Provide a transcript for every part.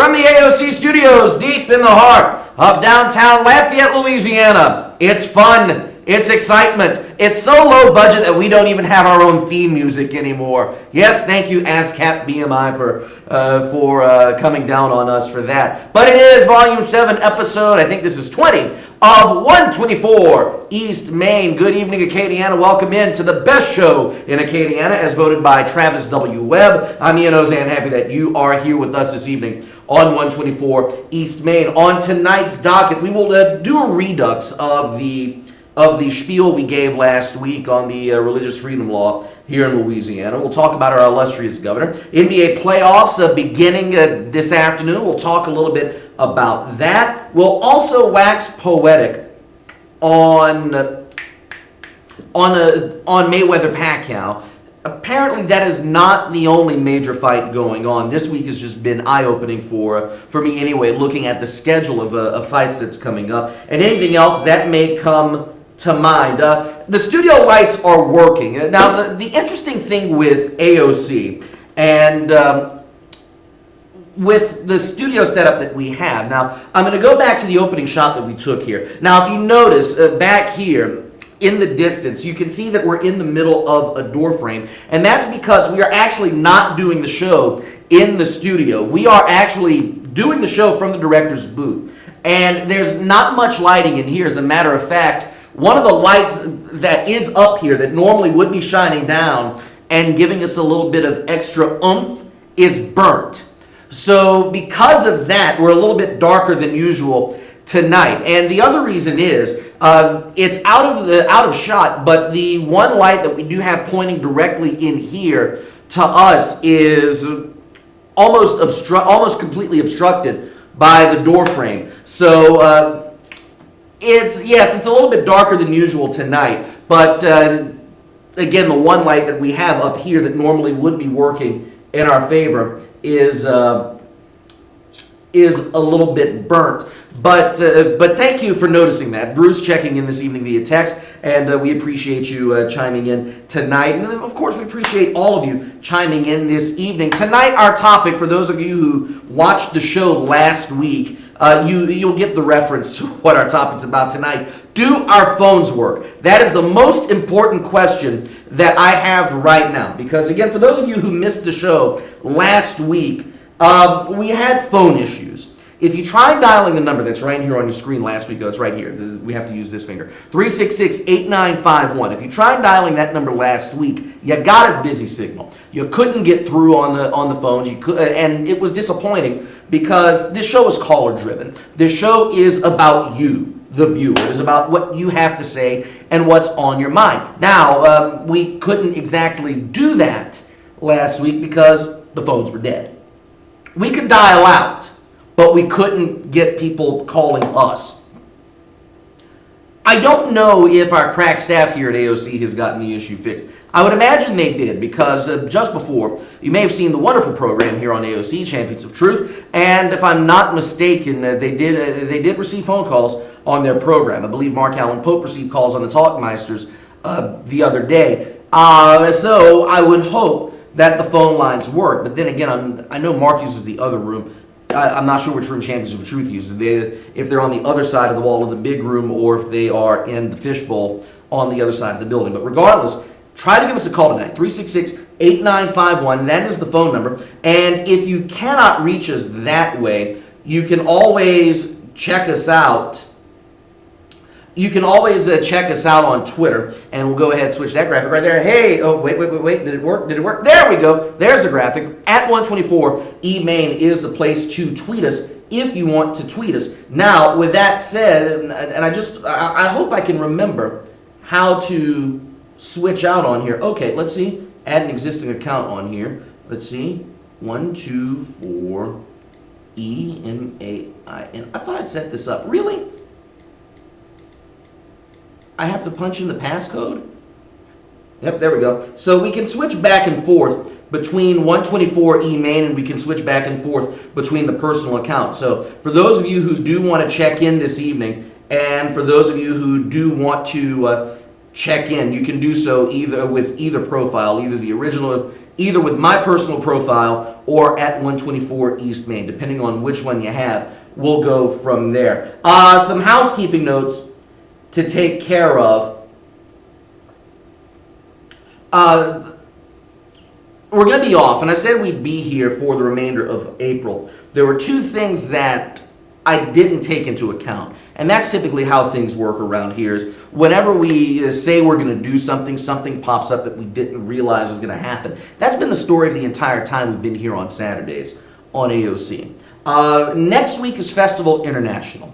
From the AOC studios, deep in the heart of downtown Lafayette, Louisiana, it's fun, it's excitement, it's so low budget that we don't even have our own theme music anymore. Yes, thank you, ASCAP BMI, for coming down on us for that. But it is Volume 7, Episode, I think this is 20, of 124 East Main. Good evening, Acadiana. Welcome in to the best show in Acadiana, as voted by Travis W. Webb. I'm Ian Ozan, happy that you are here with us this evening on 124 East Main. On tonight's docket, we will do a redux of the spiel we gave last week on the religious freedom law here in Louisiana. We'll talk about our illustrious governor. NBA playoffs beginning this afternoon. We'll talk a little bit about that. We'll also wax poetic on Mayweather-Pacquiao. Apparently, that is not the only major fight going on. This week has just been eye-opening for me anyway, looking at the schedule of fights that's coming up and anything else that may come to mind. The studio lights are working. Now, the interesting thing with AOC and with the studio setup that we have. Now, I'm going to go back to the opening shot that we took here. Now, if you notice, back here in the distance, you can see that we're in the middle of a door frame, and that's because we are actually not doing the show in the studio. We are actually doing the show from the director's booth, and there's not much lighting in here. As a matter of fact, one of the lights that is up here that normally would be shining down and giving us a little bit of extra oomph is burnt. So because of that, we're a little bit darker than usual tonight. And the other reason is it's out of shot, but the one light that we do have pointing directly in here to us is almost completely obstructed by the door frame. So it's a little bit darker than usual tonight, but again, the one light that we have up here that normally would be working in our favor is a little bit burnt. But thank you for noticing that. Bruce checking in this evening via text, and we appreciate you chiming in tonight. And of course, we appreciate all of you chiming in this evening. Tonight, our topic, for those of you who watched the show last week, you'll get the reference to what our topic's about tonight. Do our phones work? That is the most important question that I have right now. Because again, for those of you who missed the show last week, we had phone issues. If you try dialing the number that's right here on your screen last week, it's right here. We have to use this finger. 366-8951. If you tried dialing that number last week, you got a busy signal. You couldn't get through on the phones. And it was disappointing because this show is caller driven. This show is about you, the viewer. It's about what you have to say and what's on your mind. Now, we couldn't exactly do that last week because the phones were dead. We could dial out, but we couldn't get people calling us. I don't know if our crack staff here at AOC has gotten the issue fixed. I would imagine they did, because just before, you may have seen the wonderful program here on AOC, Champions of Truth, and if I'm not mistaken, they did receive phone calls on their program. I believe Mark Allen Pope received calls on the Talkmeisters the other day. So I would hope that the phone lines work, but then again, I know Mark uses the other room. I'm not sure which room Champions of Truth uses. If they're on the other side of the wall of the big room, or if they are in the fishbowl on the other side of the building. But regardless, try to give us a call tonight, 366-8951. That is the phone number. And if you cannot reach us that way, you can always check us out. You can always check us out on Twitter, and we'll go ahead and switch that graphic right there. Hey, oh, wait. Did it work? There we go. There's the graphic. At 124 E-Main is the place to tweet us if you want to tweet us. Now, with that said, and I hope I can remember how to switch out on here. Okay, let's see. Add an existing account on here. Let's see. 124 E-M-A-I-N. I thought I'd set this up. Really? I have to punch in the passcode? Yep, there we go. So we can switch back and forth between 124 E-Main, and we can switch back and forth between the personal accounts. So for those of you who do want to check in this evening, and for those of you who do want to check in, you can do so either with either profile, either the original either with my personal profile or at 124 East Main, depending on which one you have. We'll go from there. Some housekeeping notes to take care of. We're going to be off, and I said we'd be here for the remainder of April. There were two things that I didn't take into account, and that's typically how things work around here. Is whenever we say we're going to do something, something pops up that we didn't realize was going to happen. That's been the story of the entire time we've been here on Saturdays on AOC. Next week is Festival International,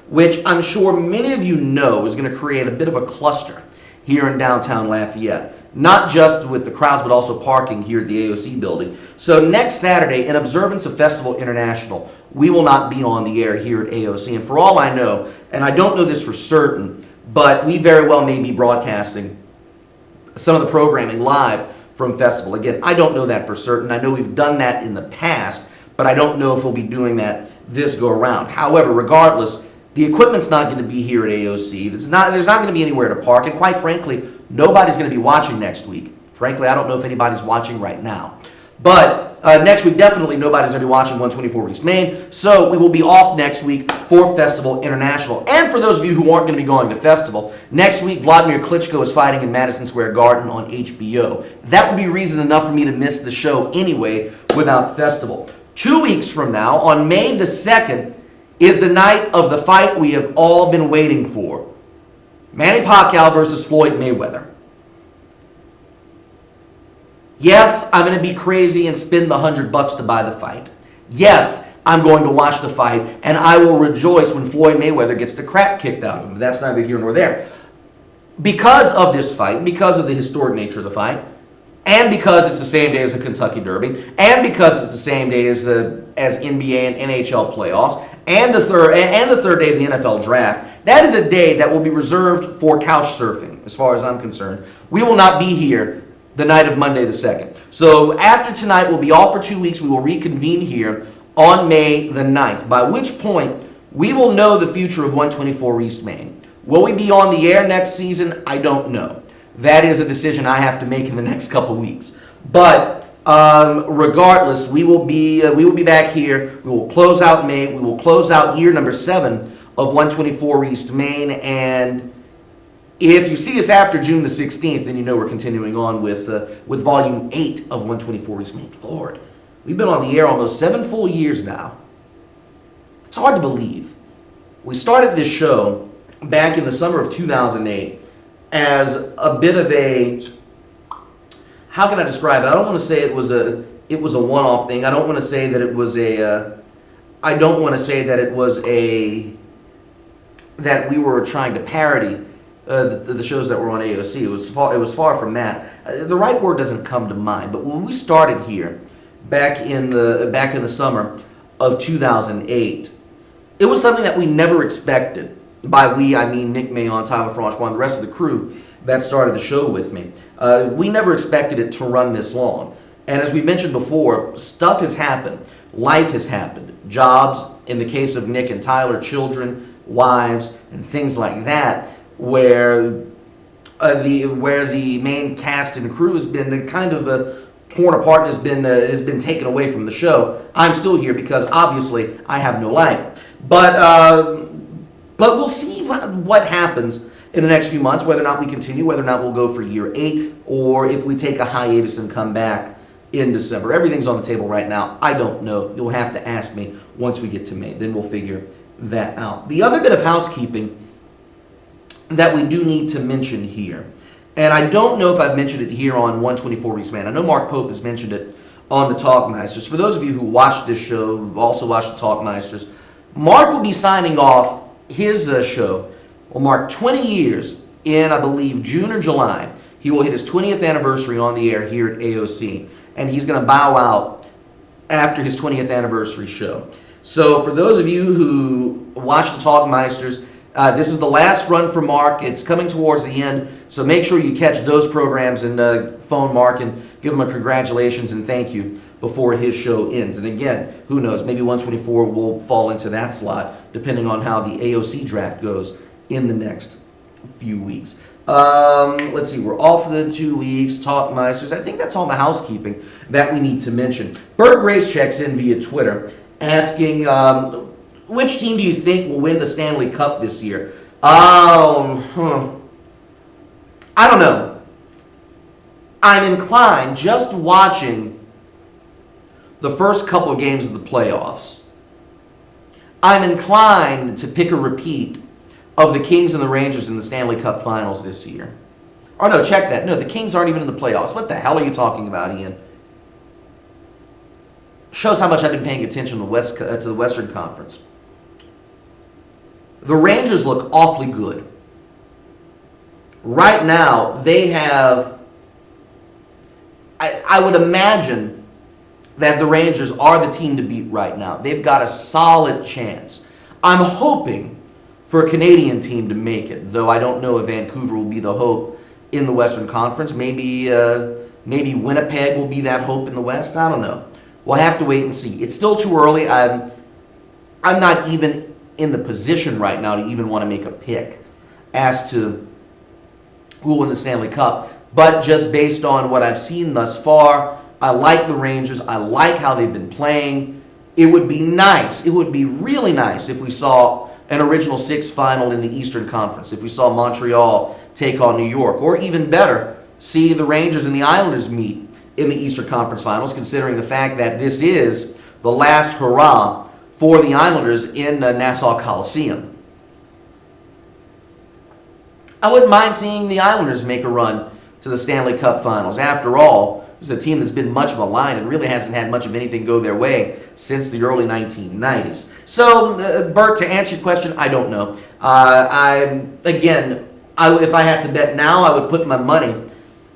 which I'm sure many of you know is going to create a bit of a cluster here in downtown Lafayette. Not just with the crowds, but also parking here at the AOC building. So next Saturday, in observance of Festival International, we will not be on the air here at AOC. And for all I know, and I don't know this for certain, but we very well may be broadcasting some of the programming live from Festival. Again, I don't know that for certain. I know we've done that in the past, but I don't know if we'll be doing that this go around. However, regardless, the equipment's not going to be here at AOC. There's not going to be anywhere to park, and quite frankly, nobody's going to be watching next week. Frankly, I don't know if anybody's watching right now. But next week, definitely nobody's going to be watching 124 East Main, so we will be off next week for Festival International. And for those of you who aren't going to be going to Festival, next week, Vladimir Klitschko is fighting in Madison Square Garden on HBO. That would be reason enough for me to miss the show anyway without Festival. 2 weeks from now, on May the 2nd, is the night of the fight we have all been waiting for. Manny Pacquiao versus Floyd Mayweather. Yes, I'm going to be crazy and spend the $100 to buy the fight. Yes, I'm going to watch the fight, and I will rejoice when Floyd Mayweather gets the crap kicked out of him. But that's neither here nor there. Because of this fight, because of the historic nature of the fight, and because it's the same day as the Kentucky Derby, and because it's the same day as NBA and NHL playoffs, and the third day of the NFL draft, that is a day that will be reserved for couch surfing, as far as I'm concerned. We will not be here the night of Monday the 2nd. So after tonight, we'll be off for 2 weeks. We will reconvene here on May the 9th, by which point we will know the future of 124 East Main. Will we be on the air next season? I don't know. That is a decision I have to make in the next couple weeks. But regardless, we will be back here. We will close out May. We will close out year number 7 of 124 East Main. And if you see us after June the 16th, then you know we're continuing on with volume 8 of 124 East Main. Lord, we've been on the air almost 7 full years now. It's hard to believe. We started this show back in the summer of 2008 as a bit of a, how can I describe it? I don't want to say it was a one-off thing. I don't want to say that it was that we were trying to parody the shows that were on AOC. It was far from that. The right word doesn't come to mind. But when we started here back in the summer of 2008, it was something that we never expected. By we, I mean Nick Mayon, Tyler Franchbois, and the rest of the crew that started the show with me. We never expected it to run this long. And as we mentioned before, stuff has happened. Life has happened. Jobs, in the case of Nick and Tyler, children, wives, and things like that, where the main cast and crew has been kind of torn apart and has been taken away from the show. I'm still here because obviously I have no life. But we'll see what happens in the next few months, whether or not we continue, whether or not we'll go for year 8, or if we take a hiatus and come back in December. Everything's on the table right now. I don't know. You'll have to ask me once we get to May. Then we'll figure that out. The other bit of housekeeping that we do need to mention here, and I don't know if I've mentioned it here on 124 East Main. I know Mark Pope has mentioned it on the Talkmeisters. For those of you who watch this show, who've also watched the Talkmeisters, Mark will be signing off his show. Will mark 20 years in, I believe, June or July. He will hit his 20th anniversary on the air here at AOC, and he's going to bow out after his 20th anniversary show. So for those of you who watch the Talkmeisters, this is the last run for Mark. It's coming towards the end, so make sure you catch those programs and phone Mark and give him a congratulations and thank you before his show ends. And again, who knows, maybe 124 will fall into that slot depending on how the AOC draft goes in the next few weeks. Let's see, we're off for the 2 weeks. Talk Meisters. I think that's all the housekeeping that we need to mention. Bert Grace checks in via Twitter asking, which team do you think will win the Stanley Cup this year? I don't know. I'm inclined, just watching the first couple of games of the playoffs, I'm inclined to pick a repeat of the Kings and the Rangers in the Stanley Cup Finals this year. Oh no, check that. No, the Kings aren't even in the playoffs. What the hell are you talking about, Ian? Shows how much I've been paying attention to the Western Conference. The Rangers look awfully good. Right now, they have... I would imagine that the Rangers are the team to beat right now. They've got a solid chance. I'm hoping for a Canadian team to make it, though I don't know if Vancouver will be the hope in the Western Conference. Maybe Winnipeg will be that hope in the West. I don't know. We'll have to wait and see. It's still too early. I'm not even in the position right now to even want to make a pick as to who will win the Stanley Cup. But just based on what I've seen thus far, I like the Rangers. I like how they've been playing. It would be nice. It would be really nice if we saw an Original Six final in the Eastern Conference. If we saw Montreal take on New York. Or even better, see the Rangers and the Islanders meet in the Eastern Conference Finals, considering the fact that this is the last hurrah for the Islanders in Nassau Coliseum. I wouldn't mind seeing the Islanders make a run to the Stanley Cup Finals. After all, this is a team that's been much of a line and really hasn't had much of anything go their way since the early 1990s. So, Bert, to answer your question, I don't know. If I had to bet now, I would put my money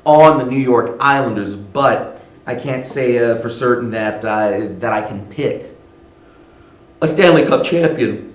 on the New York Islanders, but I can't say for certain that I can pick a Stanley Cup champion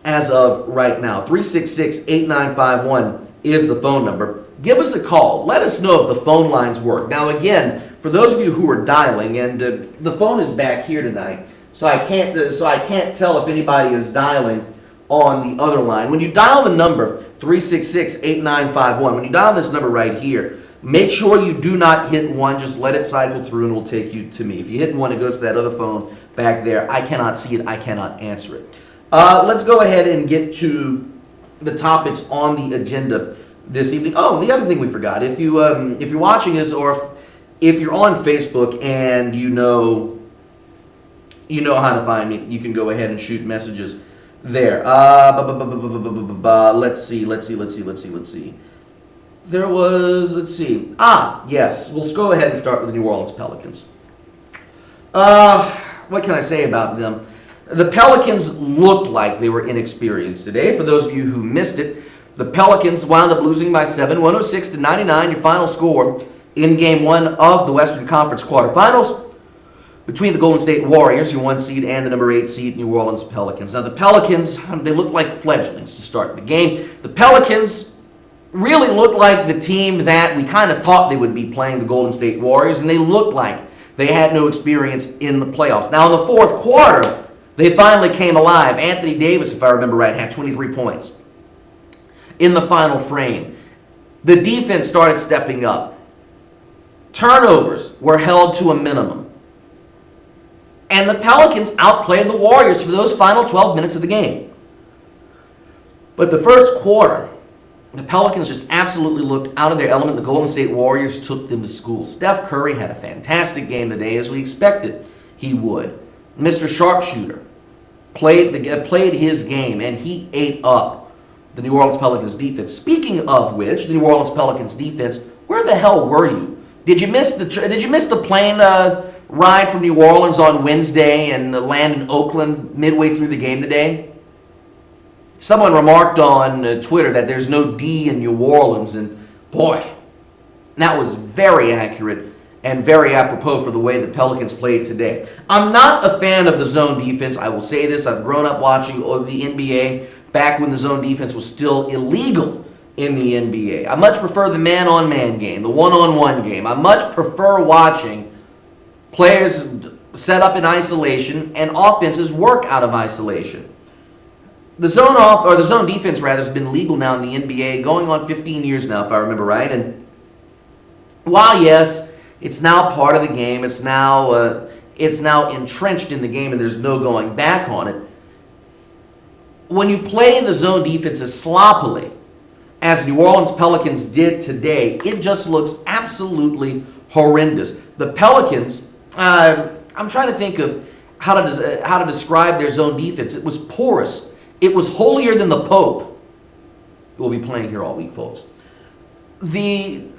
as of right now. 366-8951 is the phone number. Give us a call. Let us know if the phone lines work. Now, again, for those of you who are dialing, and the phone is back here tonight, so I can't tell if anybody is dialing on the other line. When you dial the number 366-8951, when you dial this number right here, make sure you do not hit 1. Just let it cycle through, and it will take you to me. If you hit 1, it goes to that other phone back there. I cannot see it. I cannot answer it. Let's go ahead and get to the topics on the agenda this evening. Oh, the other thing we forgot. If you're watching us, or if you're on Facebook and you know how to find me, you can go ahead and shoot messages there. Let's see. There was, yes. We'll go ahead and start with the New Orleans Pelicans. What can I say about them? The Pelicans looked like they were inexperienced today. For those of you who missed it, the Pelicans wound up losing by 7, 106-99, your final score in Game 1 of the Western Conference quarterfinals between the Golden State Warriors, your 1 seed, and the number 8 seed, New Orleans Pelicans. Now, the Pelicans, they looked like fledglings to start the game. The Pelicans really looked like the team that we kind of thought they would be playing, the Golden State Warriors, and they looked like they had no experience in the playoffs. Now, in the fourth quarter, they finally came alive. Anthony Davis, if I remember right, had 23 points in the final frame. The defense started stepping up. Turnovers were held to a minimum. And the Pelicans outplayed the Warriors for those final 12 minutes of the game. But the first quarter, the Pelicans just absolutely looked out of their element. The Golden State Warriors took them to school. Steph Curry had a fantastic game today, as we expected he would. Mr. Sharpshooter played his game, and he ate up the New Orleans Pelicans defense. Speaking of which, the New Orleans Pelicans defense, where the hell were you? Did you miss the plane ride from New Orleans on Wednesday and land in Oakland midway through the game today? Someone remarked on Twitter that there's no D in New Orleans, and boy, that was very accurate and very apropos for the way the Pelicans played today. I'm not a fan of the zone defense. I will say this. I've grown up watching the NBA back when the zone defense was still illegal in the NBA. I much prefer the man-on-man game, the one-on-one game. I much prefer watching players set up in isolation and offenses work out of isolation. the zone defense rather, has been legal now in the NBA, going on 15 years now, if I remember right. And while yes, it's now part of the game, it's now entrenched in the game, and there's no going back on it. When you play the zone defense as sloppily as New Orleans Pelicans did today, it just looks absolutely horrendous. The Pelicans, I'm trying to think of how to describe their zone defense. It was porous. It was holier than the Pope. We'll be playing here all week, folks. The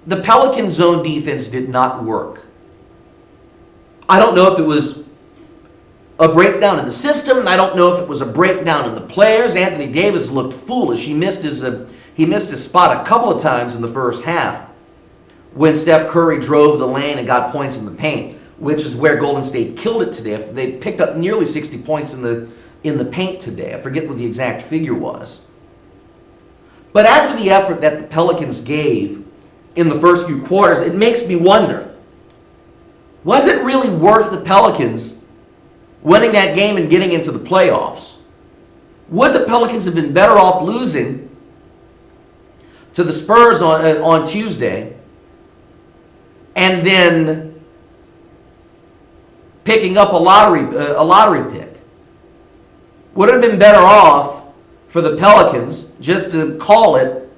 Pelican zone defense did not work. I don't know if it was a breakdown in the system. I don't know if it was a breakdown in the players. Anthony Davis looked foolish. He missed his spot a couple of times in the first half when Steph Curry drove the lane and got points in the paint, which is where Golden State killed it today. They picked up nearly 60 points in the paint today. I forget what the exact figure was. But after the effort that the Pelicans gave in the first few quarters, it makes me wonder, was it really worth the Pelicans winning that game and getting into the playoffs? Would the Pelicans have been better off losing to the Spurs on Tuesday and then picking up a lottery pick? Would it have been better off for the Pelicans just to call it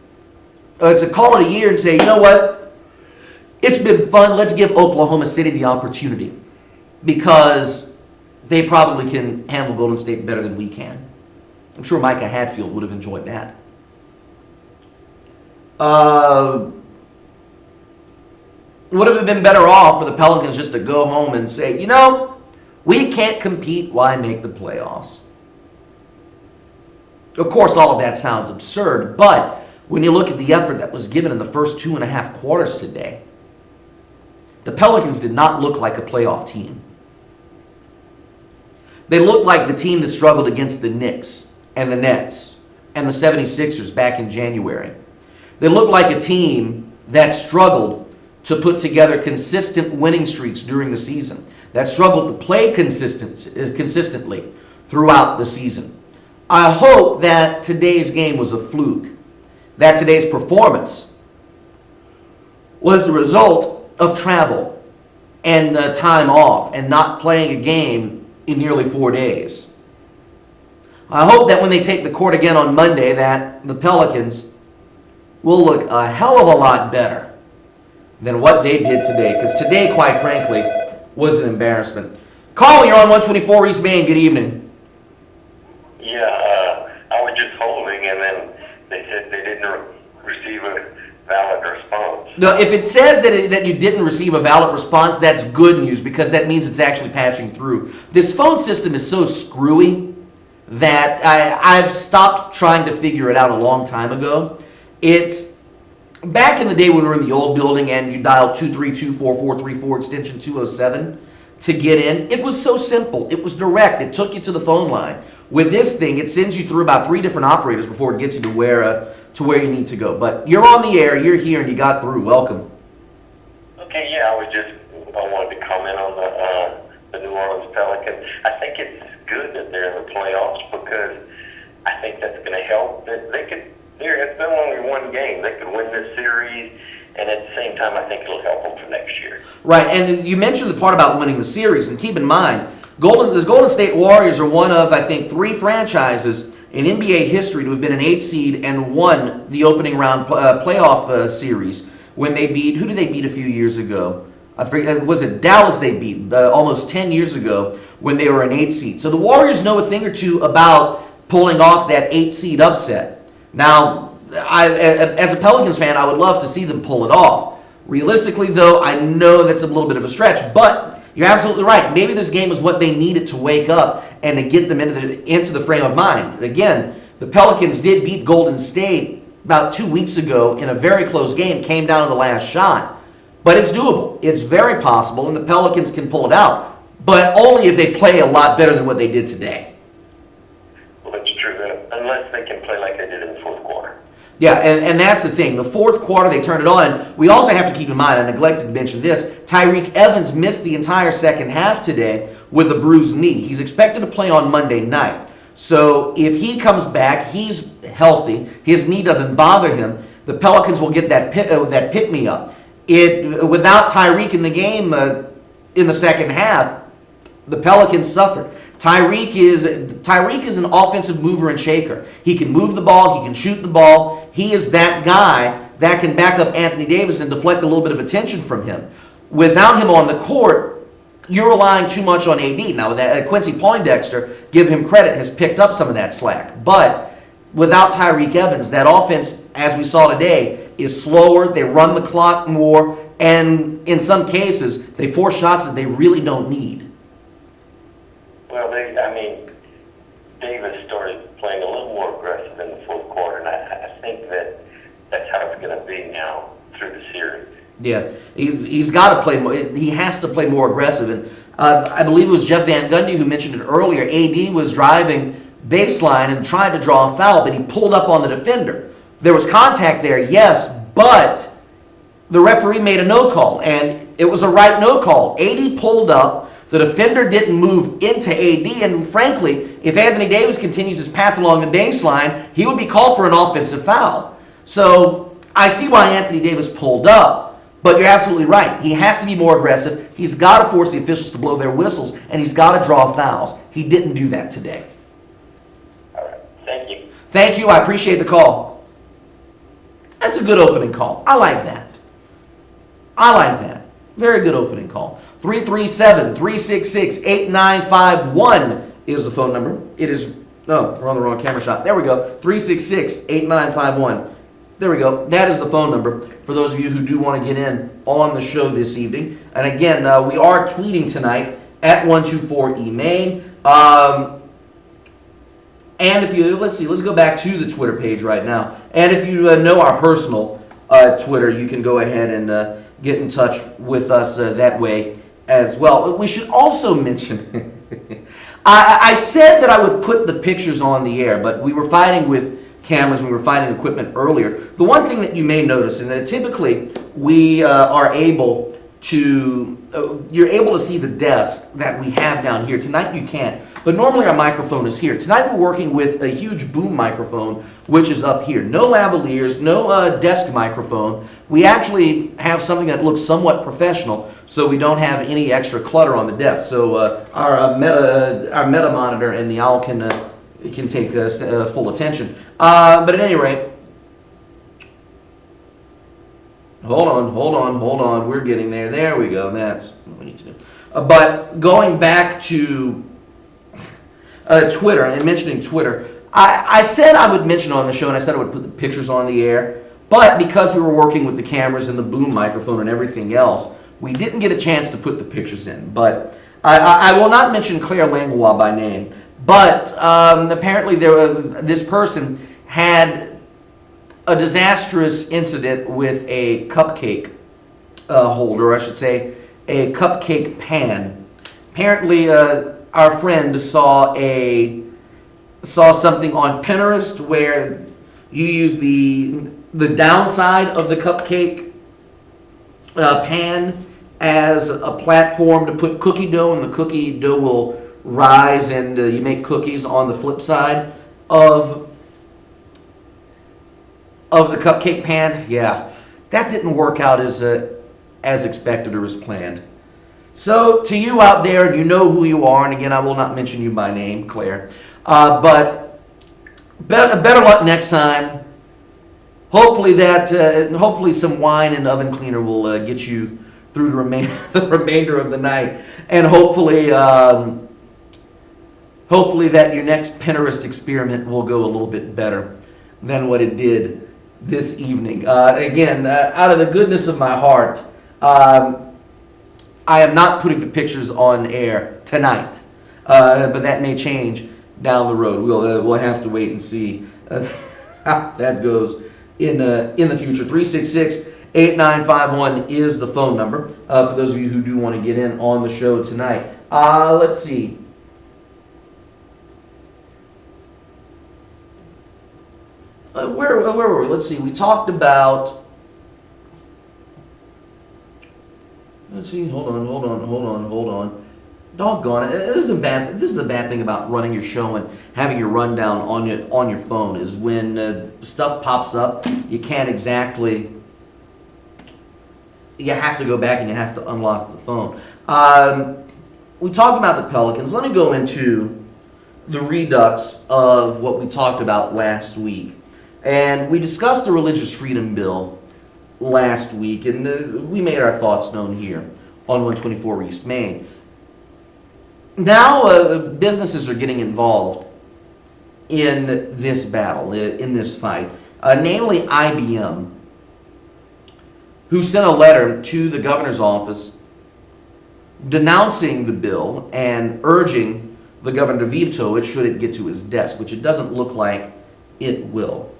a year and say, you know what, it's been fun, let's give Oklahoma City the opportunity, because they probably can handle Golden State better than we can. I'm sure Micah Hadfield would have enjoyed that. Would have been better off for the Pelicans just to go home and say, you know, we can't compete, why make the playoffs? Of course, all of that sounds absurd, but when you look at the effort that was given in the first 2.5 quarters today, the Pelicans did not look like a playoff team. They looked like the team that struggled against the Knicks and the Nets and the 76ers back in January. They looked like a team that struggled to put together consistent winning streaks during the season, that struggled to play consistently throughout the season. I hope that today's game was a fluke, that today's performance was the result of travel and time off and not playing a game in nearly 4 days. I hope that when they take the court again on Monday, that the Pelicans will look a hell of a lot better than what they did today, because today, quite frankly, was an embarrassment. Carl, you're on 124 East Main. Good evening. Yeah, I was just holding, and then they said they didn't receive a valid response. No, if it says that you didn't receive a valid response, that's good news, because that means it's actually patching through. This phone system is so screwy that I've stopped trying to figure it out a long time ago. It's back in the day when we were in the old building and you dialed 232-4434 extension 207 to get in. It was so simple. It was direct. It took you to the phone line. With this thing, it sends you through about 3 different operators before it gets you to where you need to go. But you're on the air, you're here, and you got through. Welcome. Okay, yeah, I wanted to comment on the New Orleans Pelicans. I think it's good that they're in the playoffs, because I think that's going to help. It's been only one game. They could win this series, and at the same time, I think it'll help them for next year. Right, and you mentioned the part about winning the series, and keep in mind, the Golden State Warriors are one of, I think, 3 franchises in NBA history to have been an 8 seed and won the opening round playoff series when they beat, who did they beat a few years ago? I forget, was it Dallas they beat almost 10 years ago when they were an 8 seed. So the Warriors know a thing or two about pulling off that 8 seed upset. Now, as a Pelicans fan, I would love to see them pull it off. Realistically, though, I know that's a little bit of a stretch, but you're absolutely right. Maybe this game is what they needed to wake up and to get them into the frame of mind. Again, the Pelicans did beat Golden State about 2 weeks ago in a very close game, came down to the last shot. But it's doable. It's very possible, and the Pelicans can pull it out. But only if they play a lot better than what they did today. Well, that's true, unless they can play like they did in the fourth quarter. Yeah, and that's the thing. The fourth quarter, they turned it on. We also have to keep in mind, I neglected to mention this, Tyreek Evans missed the entire second half today with a bruised knee. He's expected to play on Monday night. So if he comes back, he's healthy, his knee doesn't bother him, the Pelicans will get that pick-me-up. Without Tyreek in the game in the second half, the Pelicans suffered. Tyreek is an offensive mover and shaker. He can move the ball, he can shoot the ball. He is that guy that can back up Anthony Davis and deflect a little bit of attention from him. Without him on the court, you're relying too much on AD. Now, that Quincy Poindexter, give him credit, has picked up some of that slack. But without Tyreek Evans, that offense, as we saw today, is slower. They run the clock more, and in some cases, they force shots that they really don't need. Well, Davis started playing a little more aggressive in the fourth quarter, and I think that's how it's going to be now through the series. Yeah, he's got to play more. He has to play more aggressive. And I believe it was Jeff Van Gundy who mentioned it earlier. AD was driving baseline and trying to draw a foul, but he pulled up on the defender. There was contact there, yes, but the referee made a no call, and it was a right no call. AD pulled up. The defender didn't move into AD, and frankly, if Anthony Davis continues his path along the baseline, he would be called for an offensive foul. So I see why Anthony Davis pulled up, but you're absolutely right. He has to be more aggressive. He's got to force the officials to blow their whistles, and he's got to draw fouls. He didn't do that today. All right. Thank you. Thank you. I appreciate the call. That's a good opening call. I like that. Very good opening call. 337-366-8951 is the phone number. It is, no, we're on the wrong camera shot. There we go. 366-8951. There we go. That is the phone number for those of you who do want to get in on the show this evening. And again, we are tweeting tonight at 124eMain. And if you, let's go back to the Twitter page right now. And if you know our personal Twitter, you can go ahead and get in touch with us that way as well. We should also mention, I said that I would put the pictures on the air, but we were fighting with cameras, we were fighting equipment earlier. The one thing that you may notice, and typically we are able to, you're able to see the desk that we have down here. Tonight you can't, but normally our microphone is here. Tonight we're working with a huge boom microphone, which is up here. No lavaliers, no desk microphone. We actually have something that looks somewhat professional, so we don't have any extra clutter on the desk. So our meta monitor and the owl can take full attention. But at any rate, hold on. We're getting there. There we go. That's what we need to do. But going back to Twitter and mentioning Twitter, I said I would mention on the show, and I said I would put the pictures on the air, but because we were working with the cameras and the boom microphone and everything else, we didn't get a chance to put the pictures in. But I will not mention Claire Langlois by name, but apparently this person had a disastrous incident with a cupcake holder, I should say, a cupcake pan. Apparently, our friend saw something on Pinterest where you use the downside of the cupcake pan as a platform to put cookie dough, and the cookie dough will rise, and you make cookies on the flip side of the cupcake pan. Yeah, that didn't work out as expected or as planned. So to you out there, and you know who you are, and again, I will not mention you by name, Claire, but better luck next time. Hopefully hopefully some wine and oven cleaner will get you through the remainder of the night, and hopefully that your next Pinterest experiment will go a little bit better than what it did this evening. Again, out of the goodness of my heart, I am not putting the pictures on air tonight, but that may change down the road. We'll have to wait and see how that goes in the future. 366-8951 is the phone number for those of you who do want to get in on the show tonight. Let's see. Where were we? Let's see. We talked about. Let's see. Hold on. doggone it, this is a bad. This is the bad thing about running your show and having your rundown on your phone is when stuff pops up, you can't exactly. You have to go back and you have to unlock the phone. We talked about the Pelicans. Let me go into the redux of what we talked about last week, and we discussed the Religious Freedom Bill last week, and we made our thoughts known here on 124 East Main. Now businesses are getting involved in this battle, in this fight, namely IBM, who sent a letter to the governor's office denouncing the bill and urging the governor to veto it should it get to his desk, which it doesn't look like it will.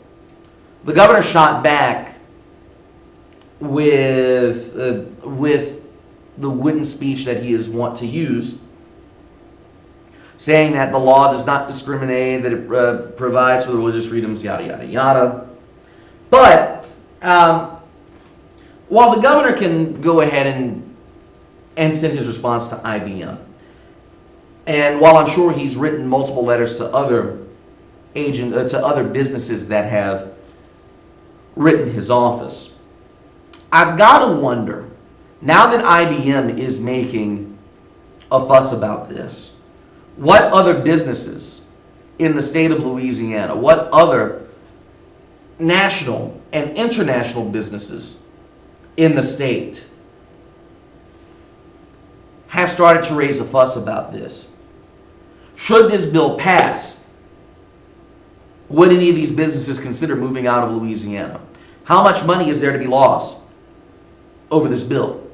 The governor shot back with the wooden speech that he is wont to use, saying that the law does not discriminate, that it provides for the religious freedoms, yada, yada, yada. But while the governor can go ahead and send his response to IBM, and while I'm sure he's written multiple letters to other businesses that have written his office, I've got to wonder, now that IBM is making a fuss about this, what other businesses in the state of Louisiana, what other national and international businesses in the state have started to raise a fuss about this? Should this bill pass, would any of these businesses consider moving out of Louisiana? How much money is there to be lost over this bill?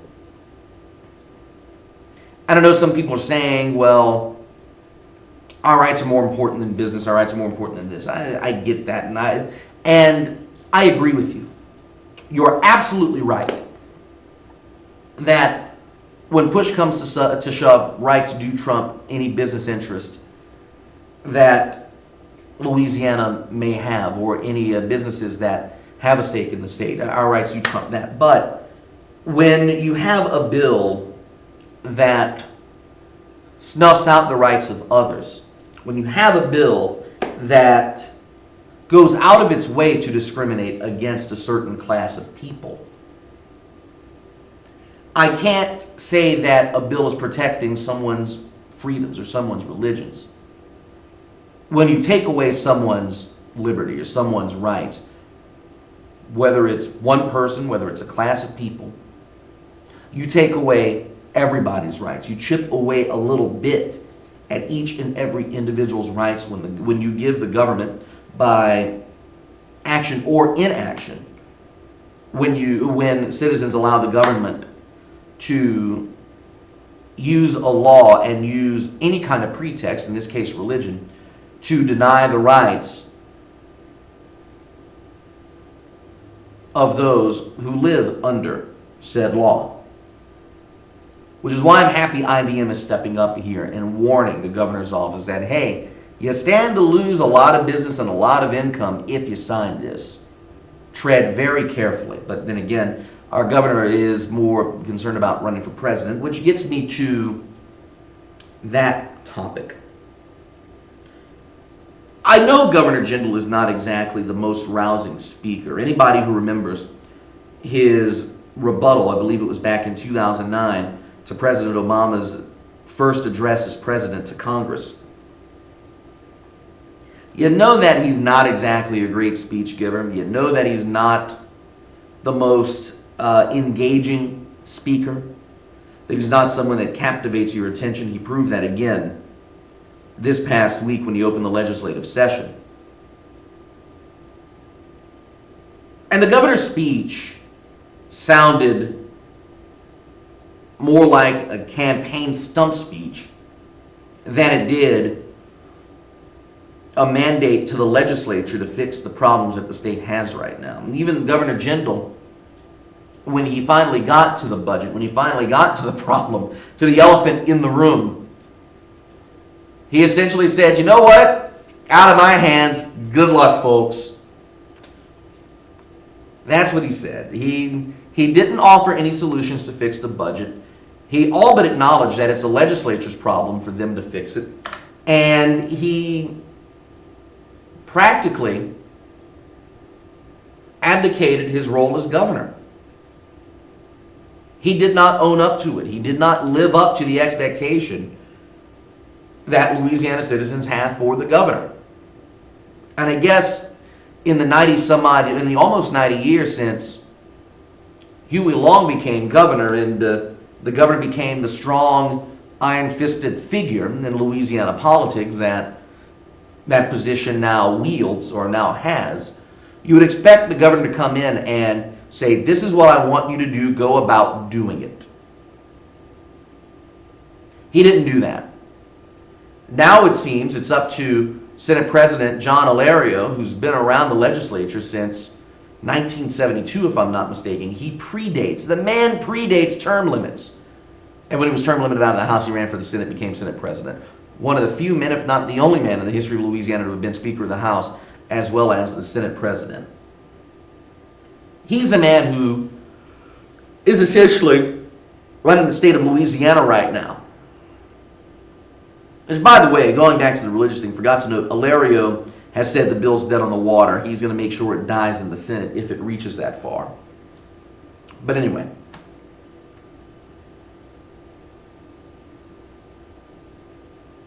And I know some people are saying, well, our rights are more important than business, our rights are more important than this. I get that, and I agree with you. You're absolutely right that when push comes to shove, rights do trump any business interest that Louisiana may have, or any businesses that have a stake in the state. Our rights do trump that. But when you have a bill that snuffs out the rights of others, when you have a bill that goes out of its way to discriminate against a certain class of people, I can't say that a bill is protecting someone's freedoms or someone's religions. When you take away someone's liberty or someone's rights, whether it's one person, whether it's a class of people, you take away everybody's rights. You chip away a little bit at each and every individual's rights when you give the government, by action or inaction, when citizens allow the government to use a law and use any kind of pretext, in this case religion, to deny the rights of those who live under said law. Which is why I'm happy IBM is stepping up here and warning the governor's office that, hey, you stand to lose a lot of business and a lot of income if you sign this. Tread very carefully. But then again, our governor is more concerned about running for president, which gets me to that topic. I know Governor Jindal is not exactly the most rousing speaker. Anybody who remembers his rebuttal, I believe it was back in 2009, to President Obama's first address as president to Congress, you know that he's not exactly a great speech giver. You know that he's not the most engaging speaker, that he's not someone that captivates your attention. He proved that again this past week when he opened the legislative session. And the governor's speech sounded more like a campaign stump speech than it did a mandate to the legislature to fix the problems that the state has right now. And even Governor Jindal, when he finally got to the budget, when he finally got to the problem, to the elephant in the room, he essentially said, you know what? Out of my hands, good luck, folks. That's what he said. He didn't offer any solutions to fix the budget. He all but acknowledged that it's the legislature's problem for them to fix it. And he practically abdicated his role as governor. He did not own up to it. He did not live up to the expectation that Louisiana citizens have for the governor. And I guess in the almost 90 years since Huey Long became governor and the governor became the strong, iron-fisted figure in Louisiana politics that position now wields or now has, you would expect the governor to come in and say, this is what I want you to do, go about doing it. He didn't do that. Now it seems it's up to Senate President John Alario, who's been around the legislature since 1972, if I'm not mistaken. The man predates term limits. And when he was term limited out of the House, he ran for the Senate, became Senate President. One of the few men, if not the only man in the history of Louisiana to have been Speaker of the House, as well as the Senate President. He's a man who is essentially running the state of Louisiana right now. Which, by the way, going back to the religious thing, forgot to note, Alario has said the bill's dead on the water. He's going to make sure it dies in the Senate if it reaches that far. But anyway.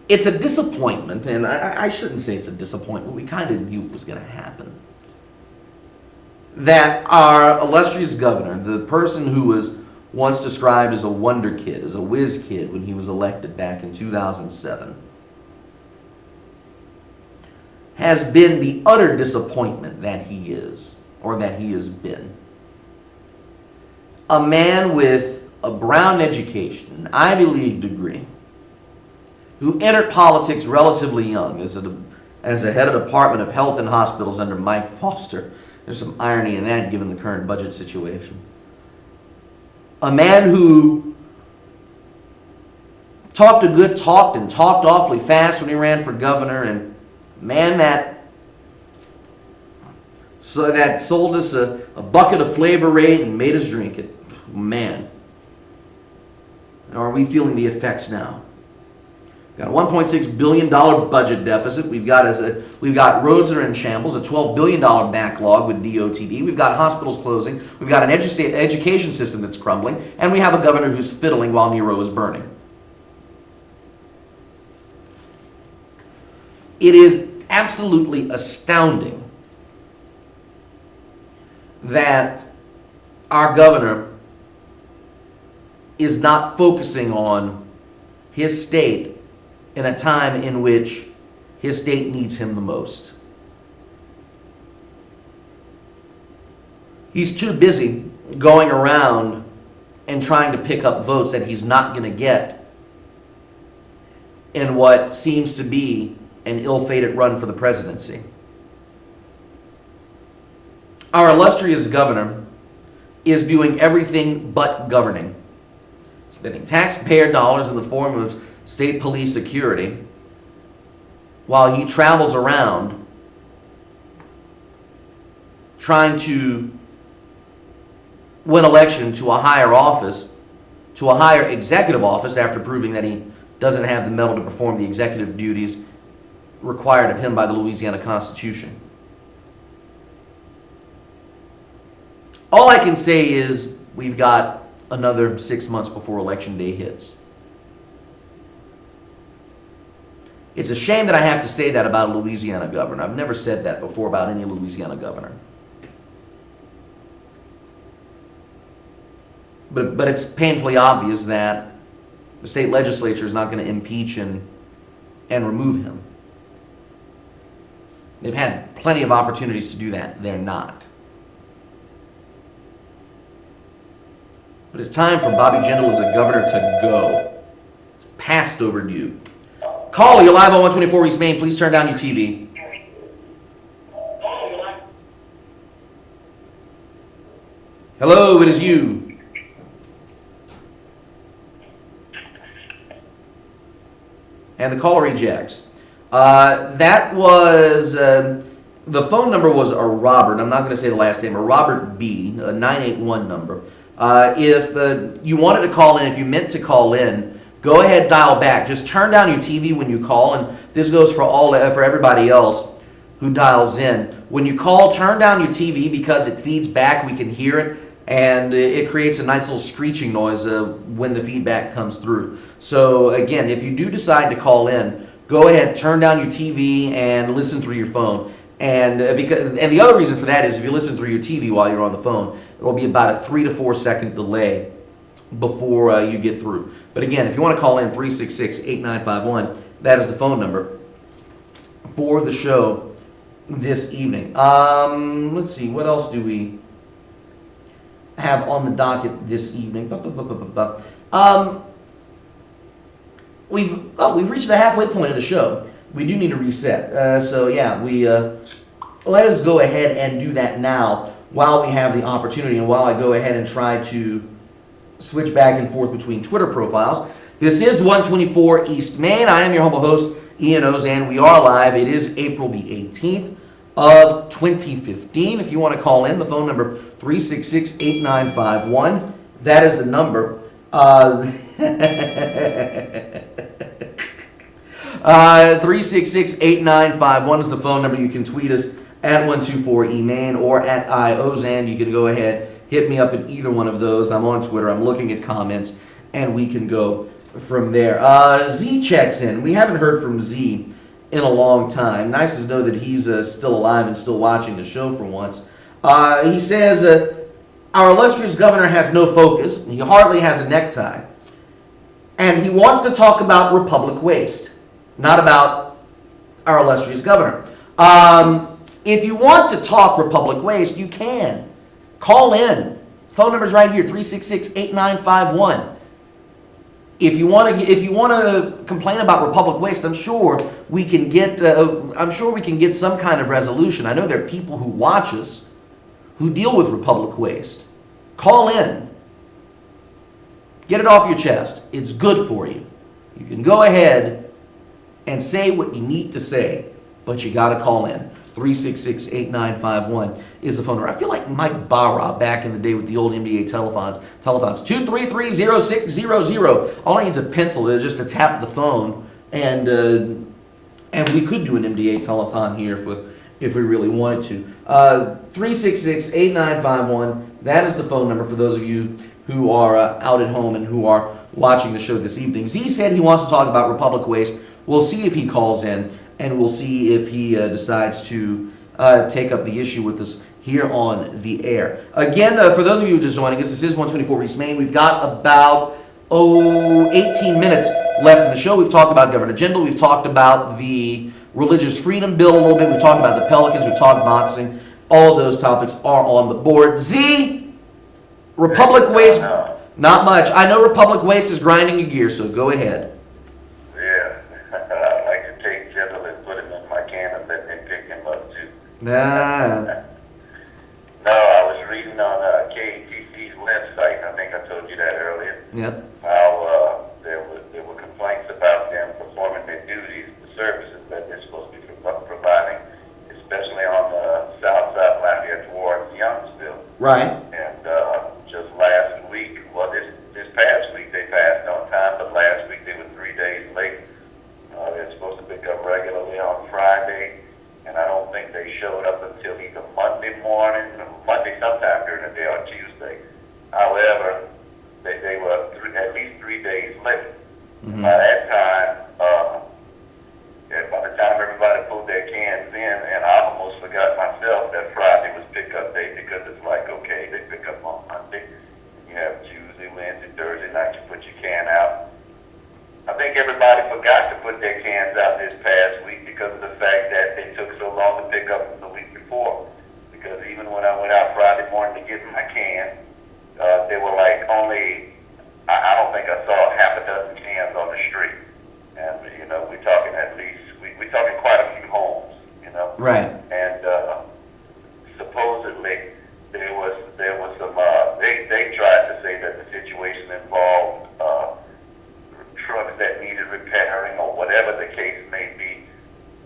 It's a disappointment, and I shouldn't say it's a disappointment. We kind of knew it was going to happen. That our illustrious governor, the person who was once described as a wonder kid, as a whiz kid when he was elected back in 2007, has been the utter disappointment that he is, or that he has been. A man with a Brown education, an Ivy League degree, who entered politics relatively young as a head of Department of Health and Hospitals under Mike Foster. There's some irony in that given the current budget situation. A man who talked a good talk and talked awfully fast when he ran for governor, and a man that sold us a bucket of Flavor Aid and made us drink it. Man. Are we feeling the effects now? We've got a $1.6 billion budget deficit. We've got roads that are in shambles, a $12 billion backlog with DOTD. We've got hospitals closing. We've got an education system that's crumbling. And we have a governor who's fiddling while Nero is burning. It is absolutely astounding that our governor is not focusing on his state in a time in which his state needs him the most. He's too busy going around and trying to pick up votes that he's not going to get in what seems to be an ill-fated run for the presidency. Our illustrious governor is doing everything but governing, spending taxpayer dollars in the form of state police security while he travels around trying to win election to a higher office, to a higher executive office after proving that he doesn't have the mettle to perform the executive duties required of him by the Louisiana Constitution. All I can say is we've got another 6 months before Election Day hits. It's a shame that I have to say that about a Louisiana governor. I've never said that before about any Louisiana governor. But it's painfully obvious that the state legislature is not going to impeach and remove him. They've had plenty of opportunities to do that. They're not. But it's time for Bobby Jindal as a governor to go. It's past overdue. Caller, you're live on 124 East Main. Please turn down your TV. Hello, it is you. And the caller rejects. That was, the phone number was a Robert. I'm not going to say the last name. A Robert B, a 981 number. If you wanted to call in, if you meant to call in, go ahead, dial back. Just turn down your TV when you call, and this goes for everybody else who dials in. When you call, turn down your TV because it feeds back. We can hear it, and it creates a nice little screeching noise when the feedback comes through. So again, if you do decide to call in, go ahead, turn down your TV and listen through your phone. And the other reason for that is if you listen through your TV while you're on the phone, it will be about a 3 to 4 second delay before you get through. But again, if you want to call in 366-8951, that is the phone number for the show this evening. Let's see, what else do we have on the docket this evening? We've reached the halfway point of the show. We do need to reset. So yeah, let us go ahead and do that now while we have the opportunity, and while I go ahead and try to switch back and forth between Twitter profiles. This is 124 East Main. I am your humble host, Ian Ozan. We are live. It is April the 18th of 2015. If you want to call in, the phone number 366-8951. That is the number. 366-8951 is the phone number. You can tweet us at 124eMain or at iOzan. You can go ahead, hit me up at either one of those. I'm on Twitter. I'm looking at comments, and we can go from there. Z checks in. We haven't heard from Z in a long time. Nice to know that he's still alive and still watching the show for once. He says, our illustrious governor has no focus. He hardly has a necktie. And he wants to talk about Republic waste, not about our illustrious governor. If you want to talk Republic waste, you can. Call in. Phone number's right here, 366-8951. If you want to complain about Republic waste, I'm sure we can get some kind of resolution. I know there are people who watch us who deal with Republic waste. Call in. Get it off your chest. It's good for you. You can go ahead and say what you need to say, but you got to call in. 366-8951 is the phone number. I feel like Mike Barra back in the day with the old MDA telethons. 233-0600. All I need is a pencil just to tap the phone, and we could do an MDA telethon here if we really wanted to. 366-8951. That is the phone number for those of you who are out at home and who are watching the show this evening. Z said he wants to talk about Republic waste. We'll see if he calls in, and we'll see if he decides to take up the issue with us here on the air. Again, for those of you who are just joining us, this is 124 East Main. We've got about 18 minutes left in the show. We've talked about Governor Jindal. We've talked about the Religious Freedom Bill a little bit. We've talked about the Pelicans. We've talked boxing. All of those topics are on the board. Z, Republic waste, not much. I know Republic waste is grinding your gears, so go ahead. Yeah, I'd like to take Jindal and put him in my can and let them pick him up too. Nah. No, I was reading on KATC's website, I think I told you that earlier, Yep. how there were complaints about them performing their duties, the services that they're supposed to be providing, especially on the south side of Lafayette towards Youngsville. Right. And just last week, well, this past week they passed on time, but last week they were 3 days late. They're supposed to pick up regularly on Friday, and I don't think they showed up until either Monday morning, Monday sometime during the day, or Tuesday. However, they were at least 3 days late. Mm-hmm. By that time, by the time everybody pulled their cans in, and I almost forgot myself that Friday was pickup day, because it's like, okay, they pick up on Monday, you have Tuesday, Wednesday, Thursday night, you put your can out. I think everybody forgot to put their cans out this past week because of the fact that they took so long to pick up from the week before. Because even when I went out Friday morning to get my can, there were like only, I don't think I saw half a dozen cans on the street. And, you know, we're talking at least, we're talking quite a few homes, you know. Right. And supposedly there was some, they tried to say that the situation involved trucks that needed repairing or whatever the case may be.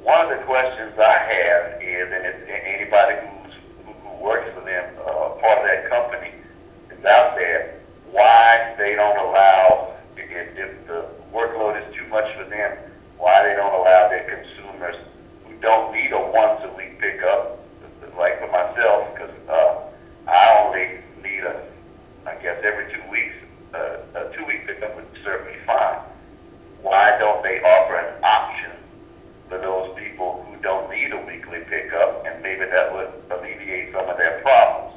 One of the questions I have is, and it's anybody who works for them, part of that company is out there, they don't allow, if the workload is too much for them, why they don't allow their consumers who don't need a once-a-week pickup, like for myself, because I only need I guess every 2 weeks, a 2-week pickup would serve me fine. Why don't they offer an option for those people who don't need a weekly pickup, and maybe that would alleviate some of their problems?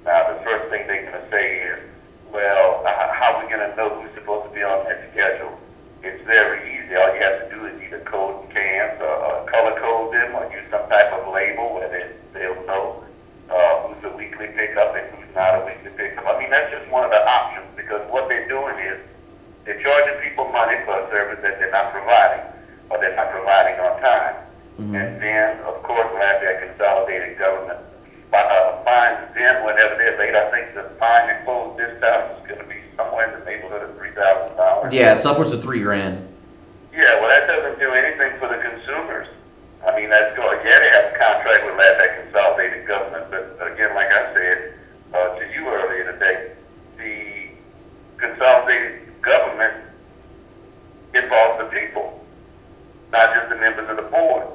Now, the first thing they're going to say is, well, how are we going to know who's supposed to be on that schedule? It's very easy. All you have to do is either code cans or color code them or use some type of label where they'll know who's a weekly pickup and who's not a weekly pickup. I mean, that's just one of the options, because what they're doing is they're charging people money for a service that they're not providing, or they're not providing on time. Mm-hmm. And then, of course, Lafayette Consolidated Government fines them whenever they're late. I think the fine imposed this time is going to be somewhere in the neighborhood of $3,000. Yeah, it's upwards of $3,000. Yeah, well, that doesn't do anything for the consumers. I mean, that's going. Yeah, they have a contract with Lafayette Consolidated Government, but again, like I said to you earlier today, the consolidated government involves the people, not just the members of the board.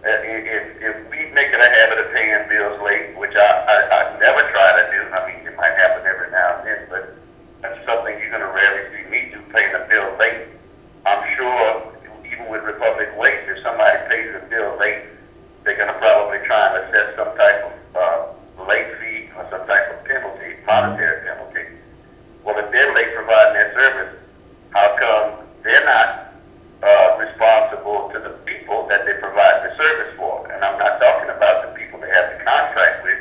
If we make it a habit of paying bills late, which I never try to do, I mean, it might happen every now and then, but that's something you're going to rarely see me do, paying a bill late. I'm sure even with Republic Waste, if somebody pays a bill late, they're going to probably try and assess some type of late fee or some type of penalty, monetary penalty. Well, if they're late providing their service, how come they're not responsible to the people that they provide the service for? And I'm not talking about the people they have the contract with,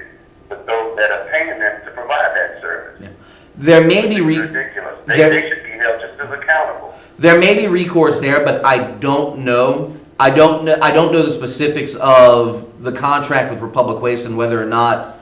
but those that are paying them to provide that service. Yeah. There may be ridiculous. They should be held just as accountable. There may be recourse there, but I don't know. I don't know the specifics of the contract with Republic Waste and whether or not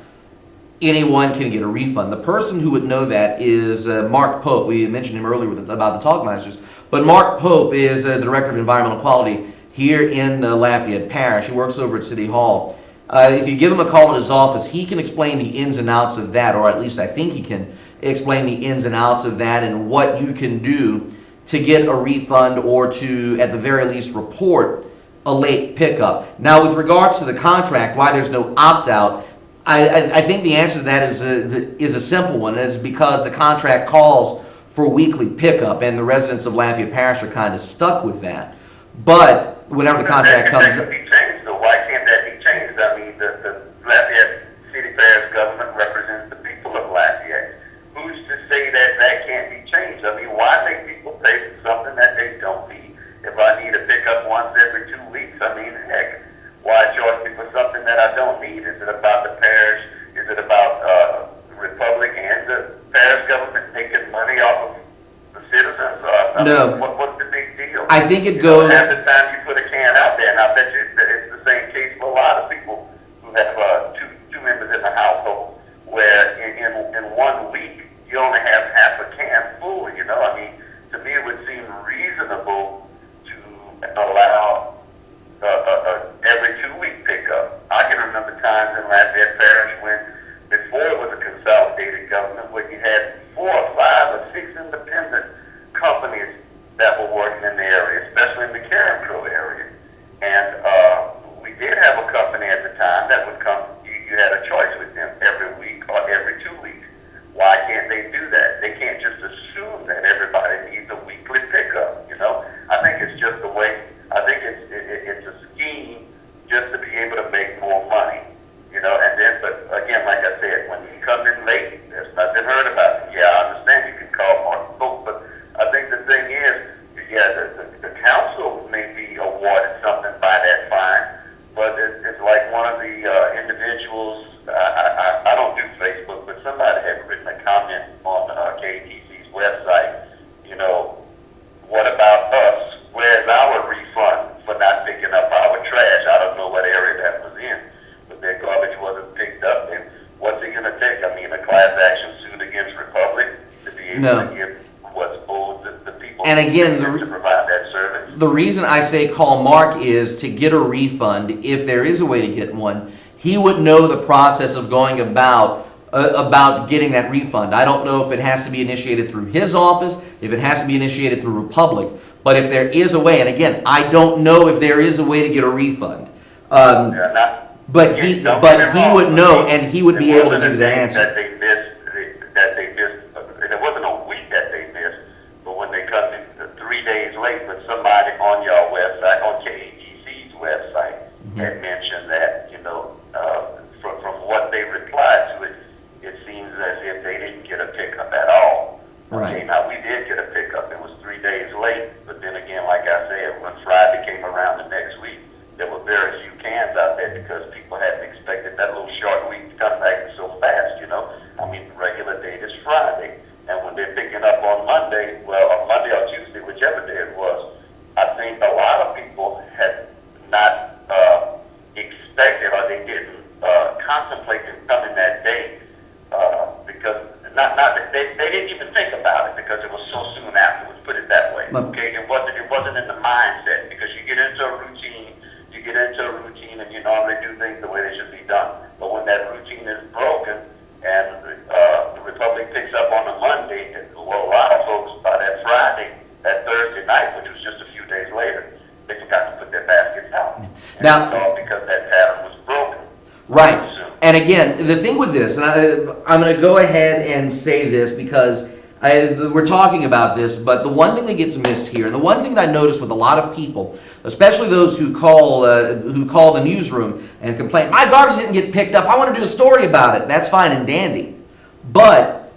anyone can get a refund. The person who would know that is Mark Pope. We mentioned him earlier about the Talkmasters. But Mark Pope is the Director of Environmental Quality here in Lafayette Parish. He works over at City Hall. If you give him a call in his office, he can explain the ins and outs of that, or at least I think he can explain the ins and outs of that and what you can do to get a refund or to, at the very least, report a late pickup. Now, with regards to the contract, why there's no opt-out, I think the answer to that is a simple one. It's because the contract calls for weekly pickup, and the residents of Lafayette Parish are kind of stuck with that. But whenever the contract comes up, so why can't that be changed? I mean, the Lafayette City Parish government represents the people of Lafayette. Who's to say that that can't be changed? I mean, why make people pay for something that they don't need? If I need a pickup once every 2 weeks, I mean, heck, why charge me for something that I don't need? Is it about the parish? Is it about Republic and the parish government making money off of the citizens? No. What's the big deal? I think it goes. Half the time you put a can out there, and I bet you that it's the same case for a lot of people who have two members in the household, where in 1 week you only have half a can full. You know, I mean, to me it would seem reasonable to allow every 2 week pickup. I can remember times in Lafayette Parish when, before it was a consolidated government, where you had 4 or 5 or 6 independent companies that were working in the area, especially in the Karen Crow area. And we did have a company at the time that would come, you had a choice with them every week or every 2 weeks. Why can't they do that? They can't just assume that everybody needs a weekly pickup, you know? I think it's just a way. I think it's a scheme just to be able to make more money, you know. And then, but again, like I said, when you come in late, there's nothing heard about it. Yeah, I understand you can call Mark Pope, but I think the thing is, yeah, the council may be awarded something by that fine, but it's like one of the individuals. I don't do Facebook, but somebody had written a comment on KTC's website. You know, what about us? Where's our refund for not picking up our trash? I don't know what area that was in, but their garbage wasn't picked up. And what's it going to take? I mean, a class action suit against Republic to be able to give what's owed the people and again, to provide that service? The reason I say call Mark is to get a refund, if there is a way to get one, he would know the process of going about about getting that refund. I don't know if it has to be initiated through his office, if it has to be initiated through Republic, but if there is a way, and again, I don't know if there is a way to get a refund. But he would know, and he would be able to give you the answer. That they missed, and it wasn't a week that they missed, but when they cut it 3 days late, but somebody on your website, on KETC's website, had mentioned that, from what they replied to it, it seems as if they didn't get a pickup at all. Right. Okay, now we did get a pickup. It was 3 days late, but then again, like I said, when Friday came around the next week, there were very few cans out there because people hadn't expected that little short week to come back so fast, I mean, the regular date is Friday. And when they're picking up on Monday, on Monday or Tuesday, whichever day it was, I think a lot of people had not expected, or they didn't contemplate them coming that day because they didn't even think about it because it was so soon afterwards, put it that way. Okay, it wasn't in the mindset because you get into a routine and you normally do things the way they should be done. But when that routine is broken and the Republic picks up on a Monday, a lot of folks by that Friday, that Thursday night, which was just a few days later, they forgot to put their baskets out. And now, it's all because that pattern was broken. Right. And again, the thing with this, and I'm going to go ahead and say this because we're talking about this, but the one thing that gets missed here, and the one thing that I notice with a lot of people, especially those who call the newsroom and complain, my garbage didn't get picked up, I want to do a story about it. That's fine and dandy. But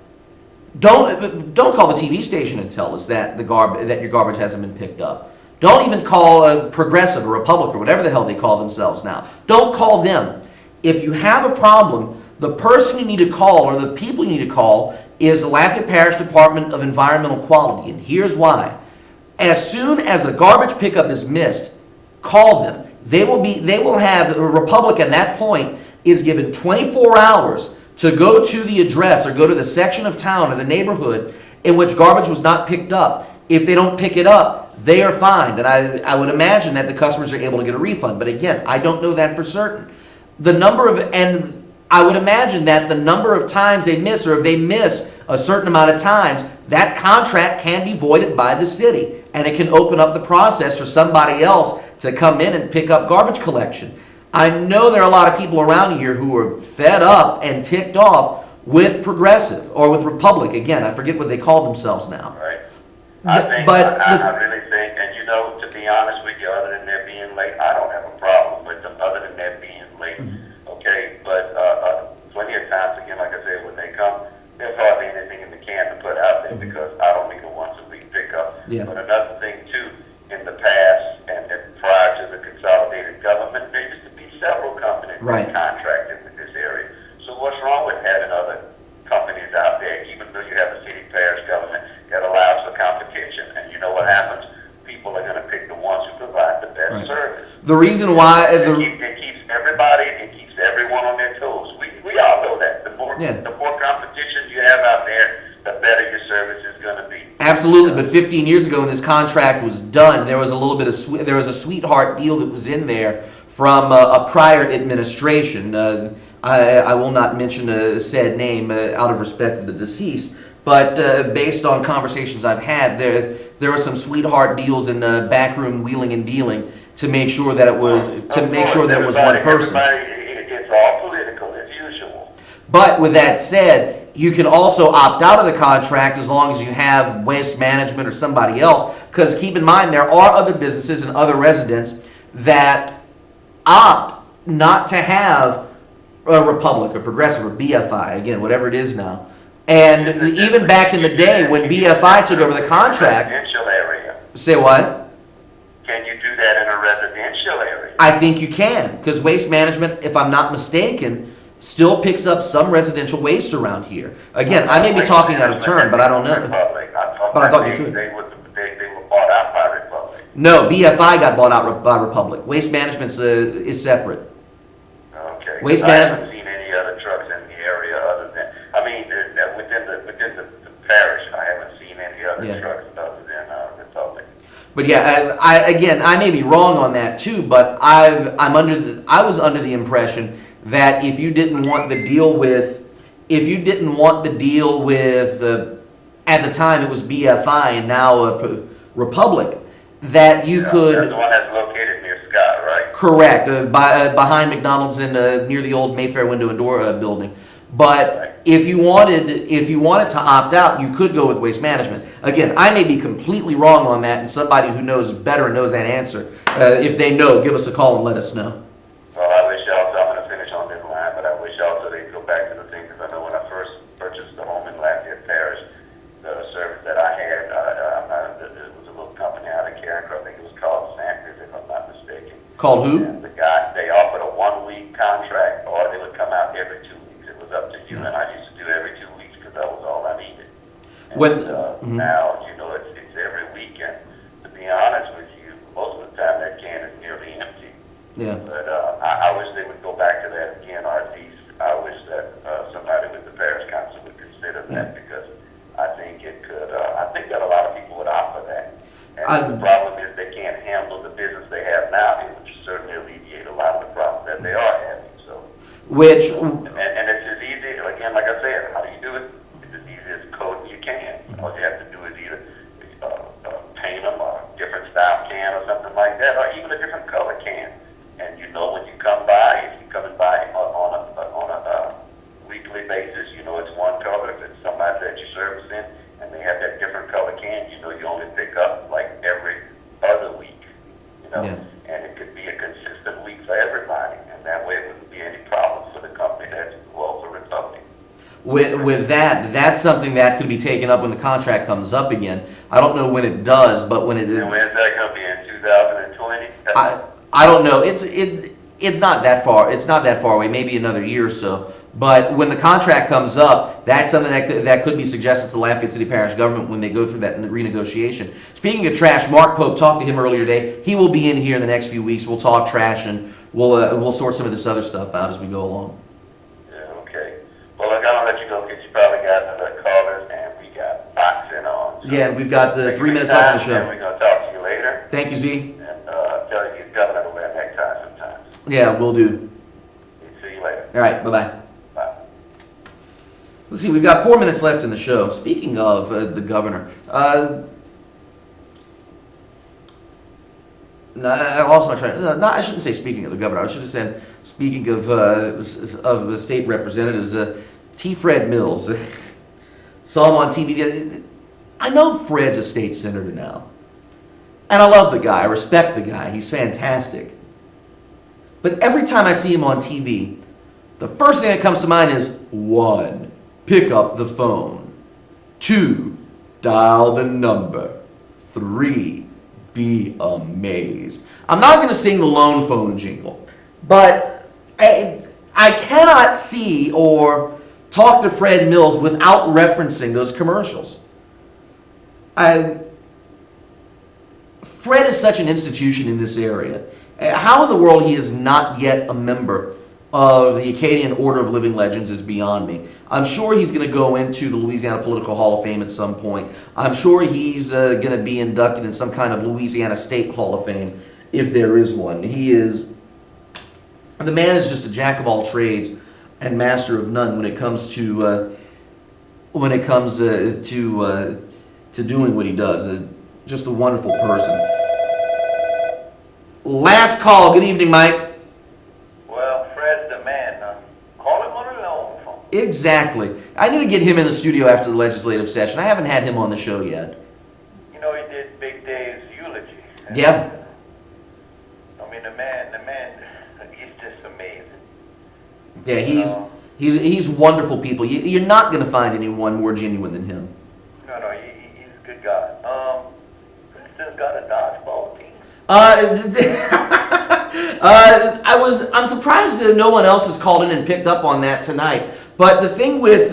don't call the TV station and tell us that that your garbage hasn't been picked up. Don't even call Progressive or Republic or whatever the hell they call themselves now. Don't call them. If you have a problem, the person you need to call or the people you need to call is the Lafayette Parish Department of Environmental Quality. And here's why. As soon as a garbage pickup is missed, call them. They will have, Republic at that point is given 24 hours to go to the address or go to the section of town or the neighborhood in which garbage was not picked up. If they don't pick it up, they are fined. And I would imagine that the customers are able to get a refund. But again, I don't know that for certain. I would imagine that the number of times they miss, or if they miss a certain amount of times, that contract can be voided by the city. And it can open up the process for somebody else to come in and pick up garbage collection. I know there are a lot of people around here who are fed up and ticked off with Progressive or with Republic. Again, I forget what they call themselves now. Right. I really think, and to be honest with you, other than their being late, I don't have a problem with them other than their being late. Mm-hmm. Okay, but plenty of times, again, like I said, when they come, there's hardly anything in the can to put out there because I don't need a once-a-week pickup. Yeah. But another thing, too, in the past and prior to the consolidated government, there used to be several companies that contracted with this area. So what's wrong with having other companies out there, even though you have a city parish government that allows for competition? And you know what happens? People are going to pick the ones who provide the best service. The reason why it keeps everybody, it keeps everyone on their toes. We all know that. The more competition you have out there, the better your service is going to be. Absolutely, but 15 years ago when this contract was done, there was a little bit of there was a sweetheart deal that was in there from a prior administration. I will not mention a said name out of respect of the deceased, but based on conversations I've had, there were some sweetheart deals in backroom wheeling and dealing to make sure that it was one person. It's all political as usual. But with that said, you can also opt out of the contract as long as you have Waste Management or somebody else. Because keep in mind, there are other businesses and other residents that opt not to have a Republic or Progressive or BFI, again, whatever it is now. And even back in the day when BFI took over the contract. Residential area. Say what? Can you do that in a residential area? I think you can, because Waste Management, if I'm not mistaken, still picks up some residential waste around here. Again, I may be talking out of turn, but I don't know. But I thought you could. They were bought out by Republic. No, BFI got bought out by Republic. Waste Management is separate. Okay. Waste I Management. haven't seen any other trucks in the area other than, within the parish, I haven't seen any other trucks other than Republic. But yeah, I may be wrong on that too, but I was under the impression that if you didn't want the deal with if you didn't want the deal with, at the time it was BFI and now Republic, that you could. That's the one that's located near Scott, right? Correct, behind McDonald's and near the old Mayfair Window and Door building. But if you wanted to opt out, you could go with Waste Management. Again, I may be completely wrong on that, and somebody who knows better and knows that answer, if they know, give us a call and let us know. Well, I wish also, I'm going to finish on this line, but I wish also they'd go back to the thing, because I know when I first purchased the home in Lafayette Parish, the service that I had, it was a little company out of Carricker. I think it was called Sanders, if I'm not mistaken. Called who? And the guy, they offered a 1-week contract, or they would come out every 2 weeks. It was up to you, and I used to do every 2 weeks because that was all I needed. And now, it's every weekend. To be honest with you, most of the time that can is nearly empty. Yeah. But I wish they would go back to that again, or at least I wish that somebody with the parish council would consider that, because I think it could. I think that a lot of people would opt for that. And the problem is they can't handle the business they have now. It would certainly alleviate a lot of the problems that they are having. So, and it's as easy. Again, like I said, how do you do it? It's as easy as coding you can. All you have to do is either paint them a different style can or something like that, or even a different color can. And when you come by, if you're coming by on a weekly basis, it's one color. If it's somebody that you're servicing and they have that different color can, you only pick up like every other week, and it could be a consistent week for everybody, and that way it wouldn't be any problem for the company that's for Republic. With that's something that could be taken up when the contract comes up again. I don't know when it does, but when it. And when's that going to be, in 2020? I don't know. It's not that far. It's not that far away. Maybe another year or so. But when the contract comes up, that's something that could be suggested to Lafayette City Parish government when they go through that renegotiation. Speaking of trash, Mark Pope, talked to him earlier today. He will be in here in the next few weeks. We'll talk trash, and we'll sort some of this other stuff out as we go along. Yeah, okay. Well, look, I'm going to let you go because you probably got other callers, and we got boxing on. So Yeah, we've got 3 minutes left of the show. And we're going to talk to you later. Thank you, Z. And tell you he's governor to wear a necktie sometimes. Yeah, we'll do. See you later. All right, bye-bye. Bye. Let's see, we've got 4 minutes left in the show. Speaking of the governor, no, I lost my train. No, I shouldn't say speaking of the governor. I should have said speaking of the state representatives. T. Fred Mills, saw him on TV. I know Fred's a state senator now, and I love the guy. I respect the guy. He's fantastic. But every time I see him on TV, the first thing that comes to mind is 1, pick up the phone. 2, dial the number. 3, be amazed. I'm not going to sing the lone phone jingle, but I cannot see or talk to Fred Mills without referencing those commercials. Fred is such an institution in this area. How in the world he is not yet a member of the Acadian Order of Living Legends is beyond me. I'm sure he's going to go into the Louisiana Political Hall of Fame at some point. I'm sure he's going to be inducted in some kind of Louisiana State Hall of Fame, if there is one. The man is just a jack of all trades and master of none when it comes to doing what he does. Just a wonderful person. Last call. Good evening, Mike. Well, Fred's the man. Call him on a long phone. Exactly. I need to get him in the studio after the legislative session. I haven't had him on the show yet. He did Big Dave's eulogy. Yep. I mean, the man, he's just amazing. Yeah, he's wonderful people. You're not going to find anyone more genuine than him. No, he's a good guy. Princeton's got a dodgeball team. I'm surprised that no one else has called in and picked up on that tonight. But the thing with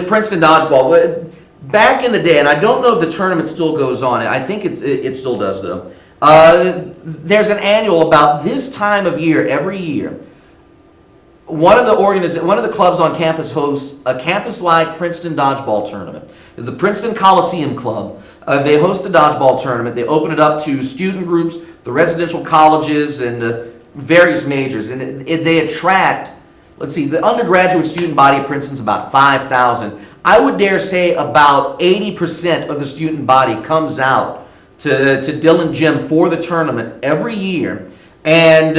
Princeton dodgeball, back in the day, and I don't know if the tournament still goes on. I think it still does though. There's an annual about this time of year every year. One of the clubs on campus hosts a campus-wide Princeton dodgeball tournament. It's the Princeton Coliseum Club. They host a dodgeball tournament. They open it up to student groups, the residential colleges, and various majors. And they attract let's see, the undergraduate student body at Princeton's about 5,000. I would dare say about 80% of the student body comes out to Dillon Gym for the tournament every year. And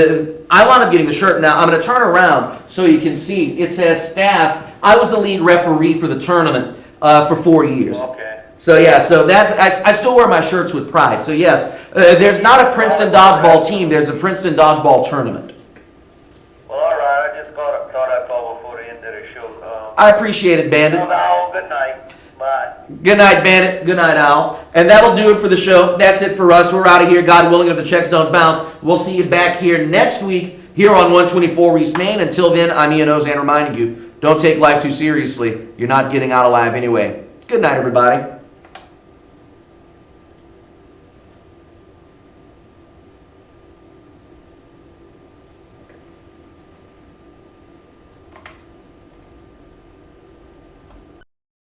I wound up getting the shirt. Now, I'm going to turn around so you can see. It says staff. I was the lead referee for the tournament for 4 years. Okay. So, yeah, so that's I still wear my shirts with pride. So, yes, there's not a Princeton dodgeball team. There's a Princeton dodgeball tournament. Well, all right. I just thought I'd call before the end of the show. I appreciate it, Bandit. Well, now, good night. Bye. Good night, Bandit. Good night, Al. And that'll do it for the show. That's it for us. We're out of here. God willing, if the checks don't bounce, we'll see you back here next week here on 124 East Main. Until then, I'm Ian Ozan reminding you, don't take life too seriously. You're not getting out alive anyway. Good night, everybody.